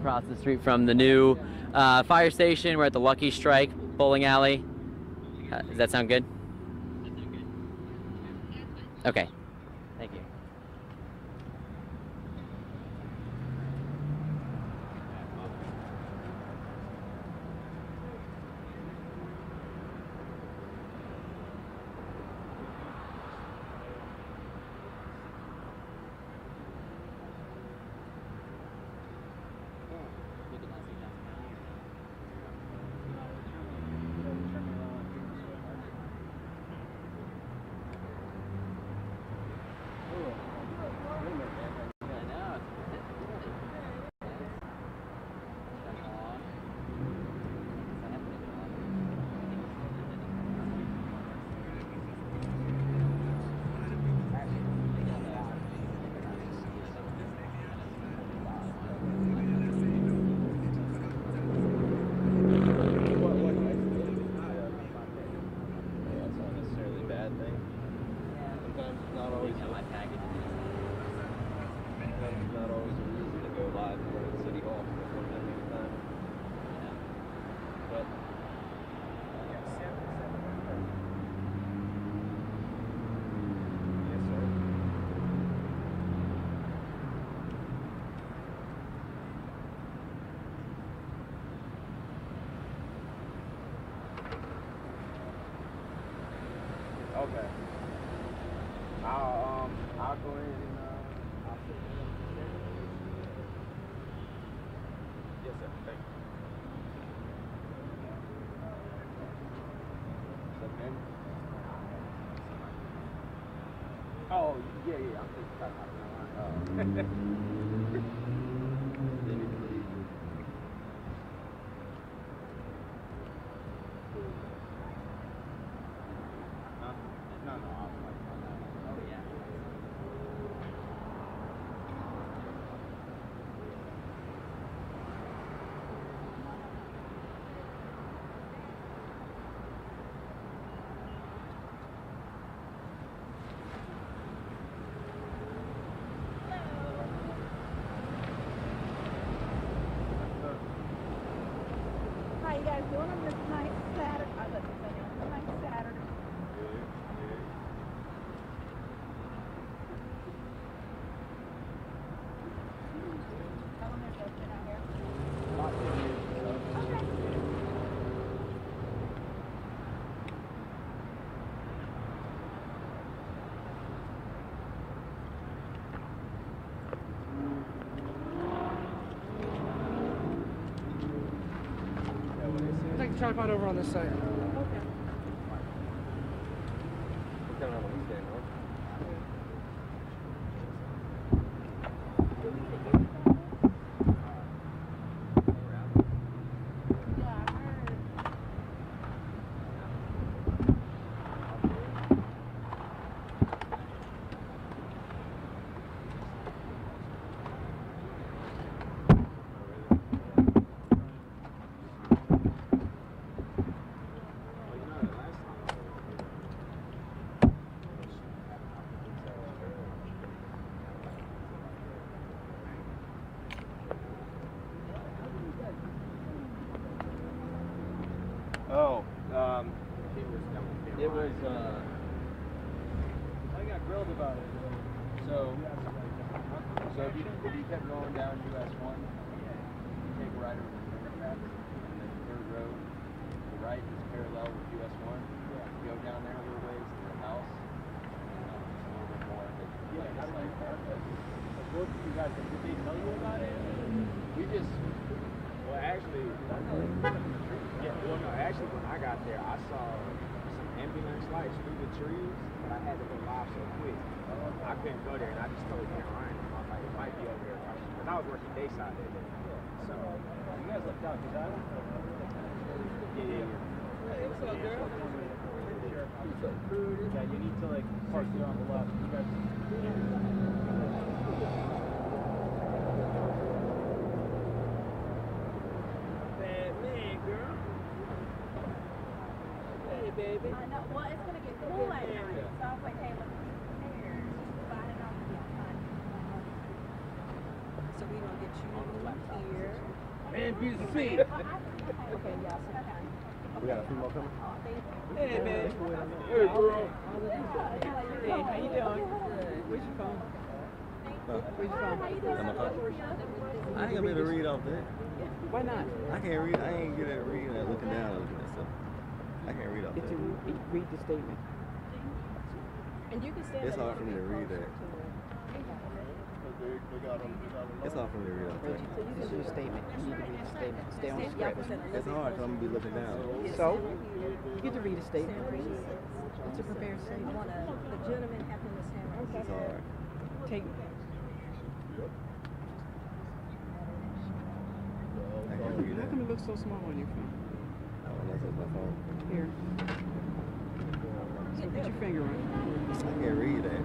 Across the street from the new fire station. We're at the Lucky Strike bowling alley. Does that sound good? Okay. Thank you. Okay. I'll go in and I'll sit there. Yes, sir. Thank you. What's up, man? Oh, yeah. I'm thinking about that. How you guys doing on this nice Saturday? I love this thing. It's a nice Saturday. How long has it been out here? About 10 years or so. Okay. Take the tripod over on this side. Okay. What kind of one stand, huh? Yeah, I heard. Oh, it was, I got grilled about it. So if you kept going down US 1, you take a right over the underpass, and then the third road, the right is parallel with US 1. You go down there a little ways to the house, and just a little bit more. What did you guys, did they tell you about it? We just, well, actually, when I got there, I saw some ambulance lights through the trees, but I had to go live so quick. I couldn't go there, and I just told Caroline, I was like, it might be over there. Because I was working dayside that day. So, you guys left out, because I don't know. Yeah. Hey, what's up, girl? What's up, crew? Yeah, you need to, like, park here on the left. You guys... Baby. I know. Well, it's going to get cool at night. So I was like, hey, let's be prepared. So I didn't know to be outside. So we're going to get you here. NBC. Okay, yeah. We got a few more coming. Hey, man. Hey, bro. Hey, how you doing? Where's your phone? Where's your phone? Got my phone? I ain't gonna be able to read off that. Why not? I can't read. I ain't good at reading and looking down and looking at stuff. I can't read off Get that. to read the statement. And you can stand It's hard for me to read that. It's hard for me to read off that. This is your statement. You need to read the statement. Stay on script. It's hard because I'm gonna be looking down. So, you get to read a statement. It's a prepared statement. The gentleman having his hand. It's hard. Take. I can't read How that. come it looks so small on your phone? Unless it's my phone. Here. So put your finger on it. I can't read that.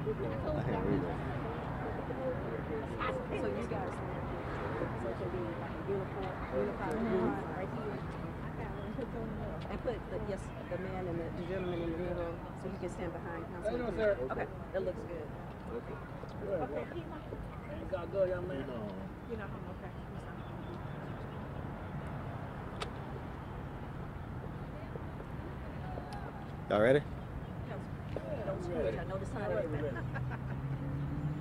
I can't read that. So you guys, so it can be like a unified line right here. And put the man and the gentleman in the middle, so you can stand behind Councilman. Okay, that looks good. Okay. Go, young man. You know, okay. Y'all ready? Don't screw it. I know the sign everything.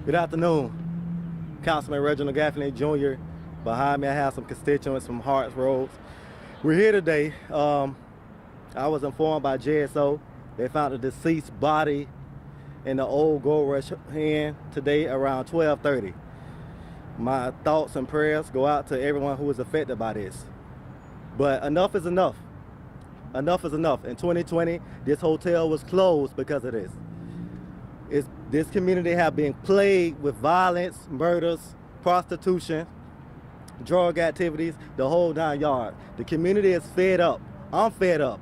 Good afternoon. Councilman Reggie Gaffney Jr. Behind me, I have some constituents from Harts Road. We're here today. I was informed by JSO. They found a deceased body in the old Gold Rush Inn today around 12:30. My thoughts and prayers go out to everyone who was affected by this. But enough is enough. Enough is enough. In 2020, this hotel was closed because of this. This community have been plagued with violence, murders, prostitution, drug activities, the whole 9 yards. The community is fed up. I'm fed up.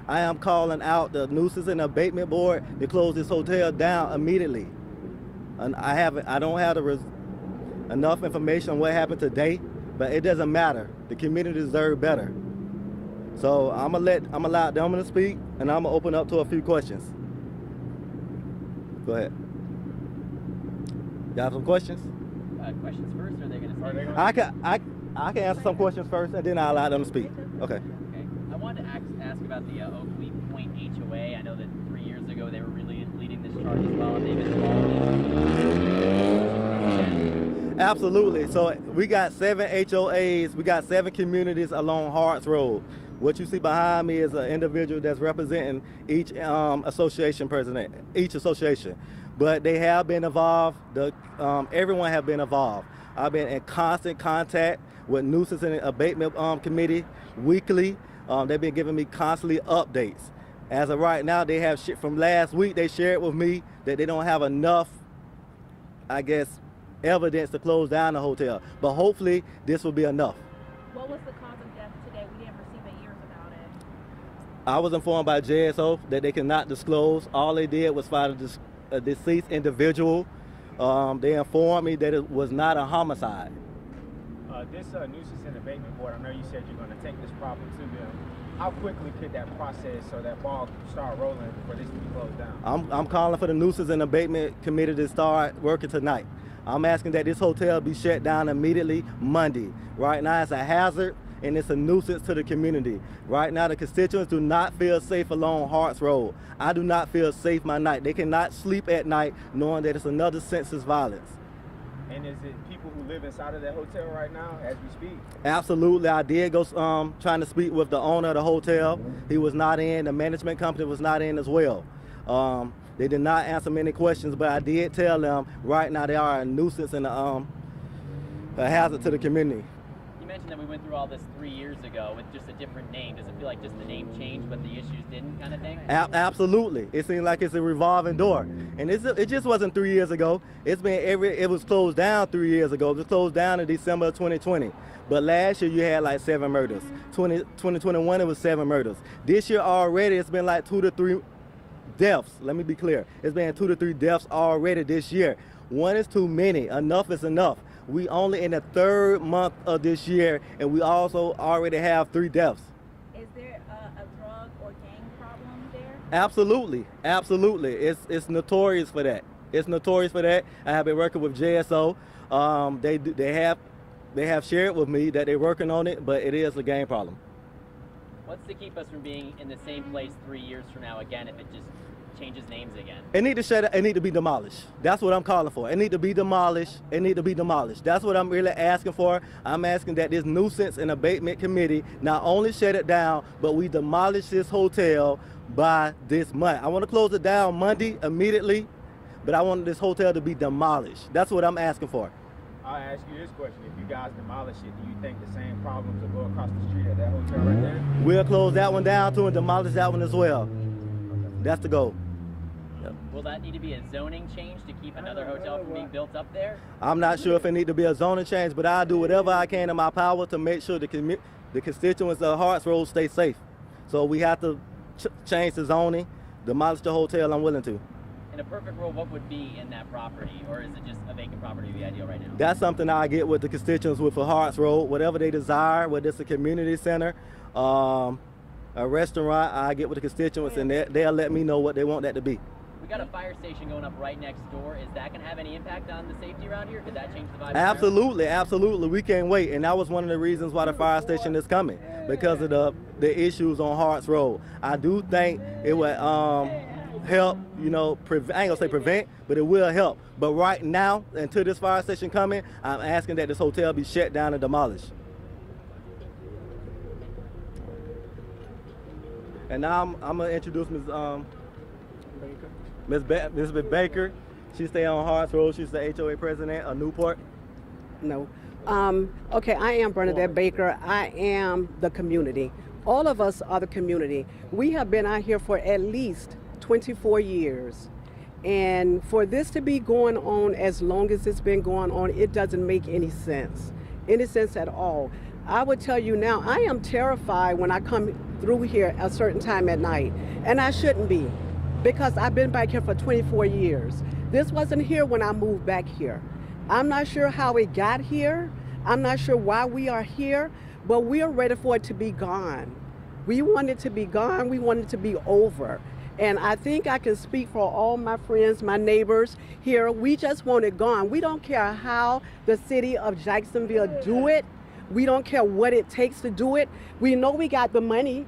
I am calling out the nuisance and abatement board to close this hotel down immediately. And I don't have enough information on what happened today, but it doesn't matter. The community deserves better. So I'm allow them to speak, and I'm gonna open up to a few questions. Go ahead. Y'all have some questions? Questions first, or are they going to say? I can answer some questions first, and then I'll allow them to speak. Okay. Okay. I wanted to ask about the Oakley Point HOA. I know that 3 years ago they were really leading this charge as well, and they've been involved. Absolutely. So we got 7 HOAs. We got 7 communities along Harts Road. What you see behind me is an individual that's representing each association president, each association. But they have been involved. Everyone have been involved. I've been in constant contact with nuisance and abatement committee weekly. They've been giving me constantly updates. As of right now, they have shit from last week. They shared with me that they don't have enough, I guess, evidence to close down the hotel. But hopefully, this will be enough. What was the cause of death today? We didn't receive an ears about it. I was informed by JSO that they cannot disclose. All they did was find a deceased individual. They informed me that it was not a homicide. This nuisance and abatement board, I know you said you're going to take this problem to them. How quickly could that process or that ball start rolling for this to be closed down? I'm calling for the nuisance and abatement committee to start working tonight. I'm asking that this hotel be shut down immediately Monday. Right now it's a hazard and it's a nuisance to the community. Right now the constituents do not feel safe along Harts Road. I do not feel safe my night. They cannot sleep at night knowing that it's another senseless violence. And is it people who live inside of that hotel right now as we speak? Absolutely. I did go trying to speak with the owner of the hotel. He was not in. The management company was not in as well. They did not answer many questions, but I did tell them right now they are a nuisance and a hazard to the community. You mentioned that we went through all this 3 years ago with just a different name. Does it feel like just the name changed, but the issues didn't, kind of thing? Absolutely. It seems like it's a revolving door. And it just wasn't 3 years ago. It was closed down 3 years ago. It was closed down in December of 2020. But last year you had like 7 murders. 2021 it was 7 murders. This year already it's been like 2 to 3 deaths. Let me be clear. It's been 2 to 3 deaths already this year. One is too many. Enough is enough. We only in the 3rd month of this year, and we also already have 3 deaths. Is there a drug or gang problem there? Absolutely, absolutely. It's notorious for that. It's notorious for that. I have been working with JSO. They have they have shared with me that they're working on it, but it is a game problem. What's to keep us from being in the same place 3 years from now again if it just changes names again? It need to shut. It need to be demolished. That's what I'm calling for. It need to be demolished. It need to be demolished. That's what I'm really asking for. I'm asking that this nuisance and abatement committee not only shut it down, but we demolish this hotel by this month. I want to close it down Monday immediately, but I want this hotel to be demolished. That's what I'm asking for. I'll ask you this question. If you guys demolish it, do you think the same problems will go across the street at that hotel right there? We'll close that one down too and demolish that one as well. That's the goal. Yep. Will that need to be a zoning change to keep another hotel from being built up there? I'm not sure if it need to be a zoning change, but I'll do whatever I can in my power to make sure the constituents of Harts Road stay safe. So we have to change the zoning, demolish the hotel. I'm willing to. In a perfect world, what would be in that property, or is it just a vacant property the ideal right now? That's something I get with the constituents with for Harts Road, whatever they desire, whether it's a community center, a restaurant, I get with the constituents and they'll let me know what they want that to be. We got a fire station going up right next door. Is that going to have any impact on the safety around here? Could that change the vibe? Absolutely, absolutely. We can't wait. And that was one of the reasons why the fire station is coming, because of the issues on Harts Road. I do think it would help, you know, I ain't gonna say prevent, but it will help. But right now, until this fire station coming, I'm asking that this hotel be shut down and demolished. And now I'm gonna introduce Ms. Baker. She stay on Harts Road. She's the HOA president of Newport. No. Okay, I am Bernadette Baker. I am the community. All of us are the community. We have been out here for at least 24 years. And for this to be going on as long as it's been going on, it doesn't make any sense at all. I would tell you now, I am terrified when I come through here a certain time at night, and I shouldn't be, because I've been back here for 24 years. This wasn't here when I moved back here. I'm not sure how it got here. I'm not sure why we are here, but we are ready for it to be gone. We want it to be gone. We want it to be over. And I think I can speak for all my friends, my neighbors here. We just want it gone. We don't care how the city of Jacksonville do it. We don't care what it takes to do it. We know we got the money.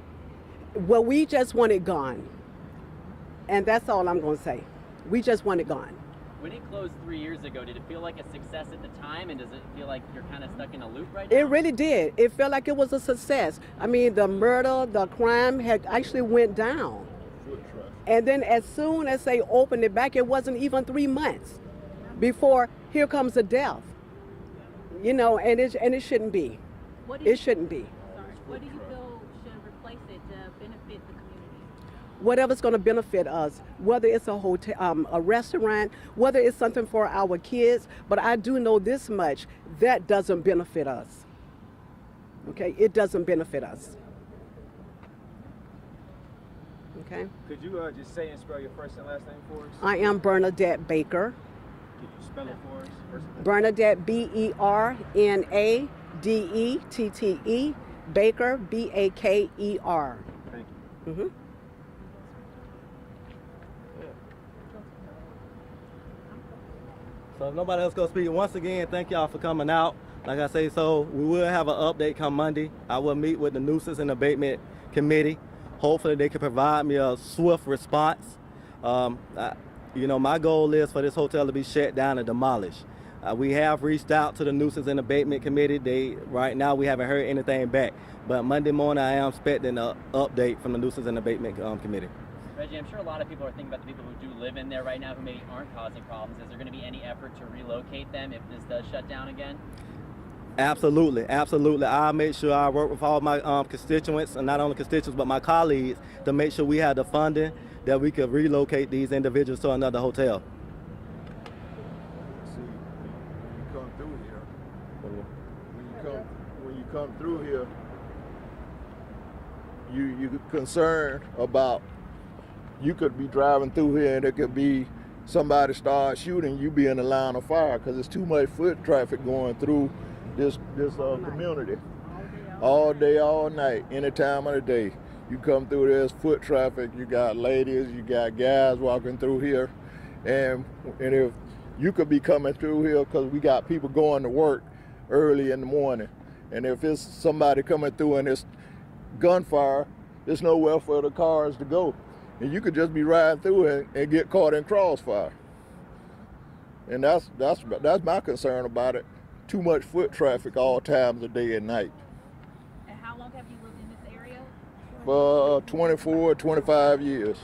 Well, we just want it gone. And that's all I'm going to say. We just want it gone. When it closed 3 years ago, did it feel like a success at the time? And does it feel like you're kind of stuck in a loop right now? It really did. It felt like it was a success. I mean, the murder, the crime had actually went down. And then as soon as they opened it back, it wasn't even 3 months before here comes the death. You know, and it shouldn't be. It shouldn't be. Sorry. What do you feel should replace it to benefit the community? Whatever's going to benefit us, whether it's a hotel, a restaurant, whether it's something for our kids. But I do know this much: that doesn't benefit us. Okay, it doesn't benefit us. Okay. Could you just say and spell your first and last name for us? I am Bernadette Baker. Could you spell it for us? Bernadette, Berdettete, Baker, Baker. Thank you. Mm-hmm. So if nobody else goes speak, once again, thank y'all for coming out. Like I say, so we will have an update come Monday. I will meet with the nuisance and abatement committee. Hopefully they can provide me a swift response. You know, my goal is for this hotel to be shut down and demolished. We have reached out to the nuisance and abatement committee. Right now we haven't heard anything back. But Monday morning I am expecting an update from the nuisance and abatement committee. Reggie, I'm sure a lot of people are thinking about the people who do live in there right now who maybe aren't causing problems. Is there going to be any effort to relocate them if this does shut down again? Absolutely, absolutely. I'll make sure I work with all my constituents, and not only constituents, but my colleagues, to make sure we have the funding that we could relocate these individuals to another hotel. See, when you come through here, when you come through here, you're concerned about, you could be driving through here and there could be somebody start shooting, you be in the line of fire because there's too much foot traffic going through this community. All day, all night, any time of the day. You come through, there's foot traffic, you got ladies, you got guys walking through here. And if you could be coming through here because we got people going to work, early in the morning. And if it's somebody coming through and it's gunfire, there's nowhere for the cars to go. And you could just be riding through and get caught in crossfire. And that's my concern about it. Too much foot traffic all times of day and night. And how long have you lived in this area? For 24, 25 years.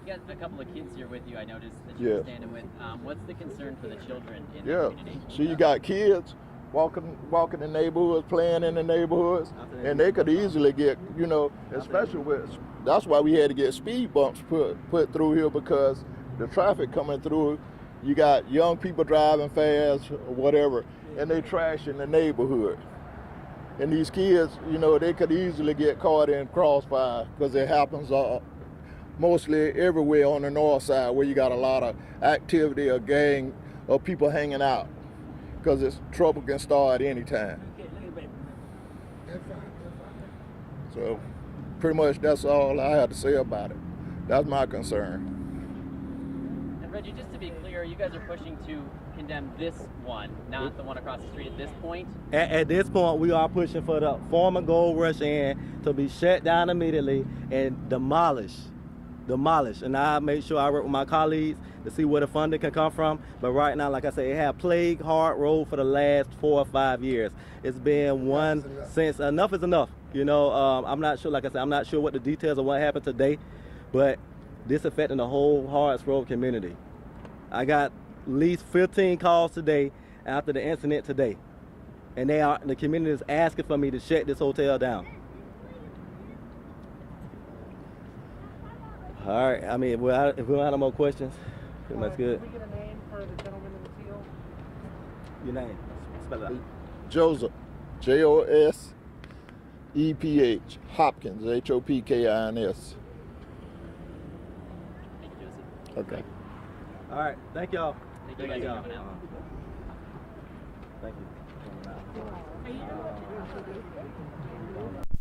You got a couple of kids here with you, I noticed, that you're Yes. standing with. What's the concern for the children in the Yeah. community? So you got kids walking in neighborhoods, playing in the neighborhoods, and they could easily get, you know, especially with, that's why we had to get speed bumps put through here, because the traffic coming through, you got young people driving fast or whatever, and they trash in the neighborhood. And these kids, you know, they could easily get caught in crossfire, because it happens mostly everywhere on the north side where you got a lot of activity or gang or people hanging out, because this trouble can start anytime. So pretty much that's all I have to say about it. That's my concern. And Reggie, just to be clear, you guys are pushing to condemn this one, not the one across the street at this point? At this point, we are pushing for the former Gold Rush Inn to be shut down immediately and demolished. And I make sure I work with my colleagues to see where the funding can come from. But right now, like I said, it has plagued Harts Road for the last 4 or 5 years. It's been one since enough is enough. You know, I'm not sure, like I said, I'm not sure what the details of what happened today, but this affecting the whole Harts Road community. I got at least 15 calls today after the incident today. And the community is asking for me to shut this hotel down. All right, I mean, if we don't have no more questions, pretty much good. Can we get a name for the gentleman in the field? Your name? Spell it out. Joseph, Joseph, Hopkins, Hopkins. Thank you, Joseph. Okay. All right, thank y'all. Thank you guys for coming out. Thank you.